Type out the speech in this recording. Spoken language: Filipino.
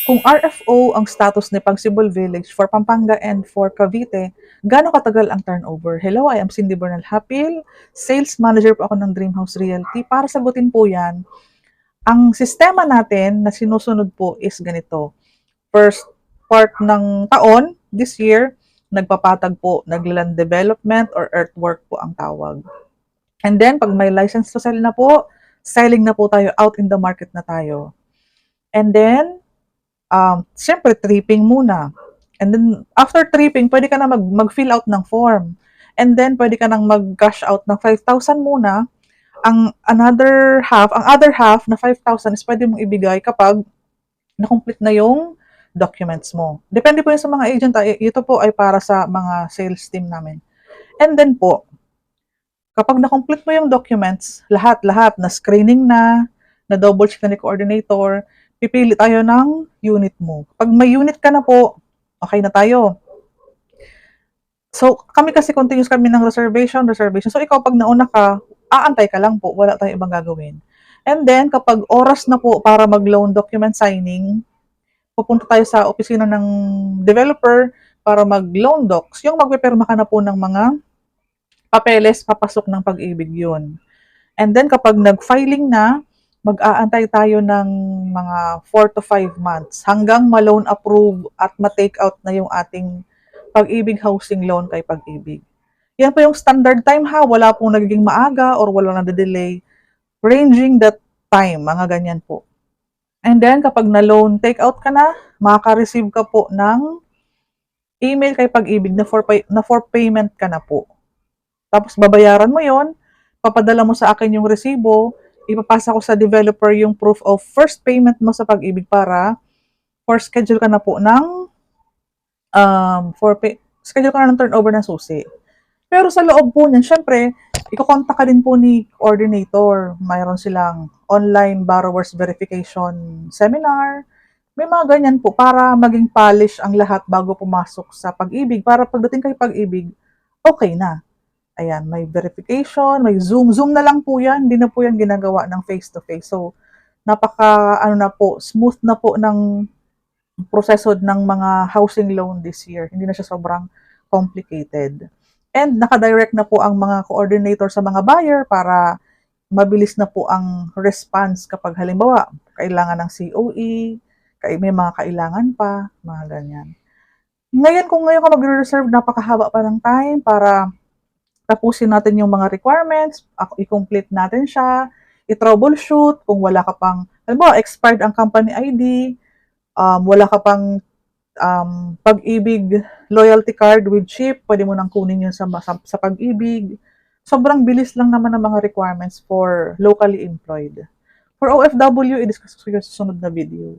Kung RFO ang status ni Pagsibol Village for Pampanga and for Cavite, gaano katagal ang turnover? Hello, I am Cindy Bernal Hapil, Sales Manager po ako ng Dreamhouse Realty. Para sagutin po yan, ang sistema natin na sinusunod po is ganito. First part ng taon, this year, nagpapatag po, nagland development or earthwork po ang tawag. And then, pag may license to sell na po, selling na po tayo, out in the market na tayo. And then, siyempre, tripping muna. And then, after tripping, pwede ka na mag-fill out ng form. And then, pwede ka nang mag-cash out ng 5,000 muna. Ang other half na 5,000 is pwede mong ibigay kapag na-complete na yung documents mo. Depende po yun sa mga agent. Ito po ay para sa mga sales team namin. And then po, kapag na-complete mo yung documents, lahat na screening na double check na ni coordinator, pipili tayo ng unit mo. Pag may unit ka na po, okay na tayo. So, kami kasi continuous kami ng reservation. So, ikaw pag nauna ka, aantay ka lang po. Wala tayong ibang gagawin. And then, kapag oras na po para mag-loan document signing, pupunta tayo sa opisina ng developer para mag-loan docs. Yung magpipirma ka na po ng mga papeles, papasok ng Pag-ibig yun. And then, kapag nag-filing na, mag-aantay tayo ng mga 4 to 5 months hanggang ma-loan approve at ma-take out na yung ating Pag-ibig housing loan kay Pag-ibig. Yan po yung standard time ha, wala pong nagiging maaga or wala nang delay. Ranging that time, mga ganyan po. And then, kapag na-loan take out ka na, makaka-receive ka po ng email kay Pag-ibig na for payment ka na po. Tapos babayaran mo yon, papadala mo sa akin yung resibo, ipapasa ko sa developer yung proof of first payment mo sa Pag-ibig para for schedule ka na po ng schedule ka na ng turnover ng susi. Pero sa loob po niyan, syempre, ikokontak ka din po ni coordinator. Mayroon silang online borrowers verification seminar. May mga ganyan po para maging polish ang lahat bago pumasok sa Pag-ibig. Para pagdating kay Pag-ibig, okay na. Ayan, may verification, may Zoom. Zoom na lang po yan. Hindi na po yan ginagawa ng face-to-face. So, smooth na po ng proseso ng mga housing loan this year. Hindi na siya sobrang complicated. And nakadirect na po ang mga coordinator sa mga buyer para mabilis na po ang response kapag halimbawa, kailangan ng COE, may mga kailangan pa, mga ganyan. Kung ngayon ka magre-reserve, napakahaba pa ng time para tapusin natin yung mga requirements, i-complete natin siya, i-troubleshoot, kung wala ka pang, halimbawa, expired ang company ID, wala ka pang Pag-ibig loyalty card with chip, pwede mo nang kunin yun sa Pag-ibig. Sobrang bilis lang naman ng mga requirements for locally employed. For OFW, i-discuss ko sa susunod na video.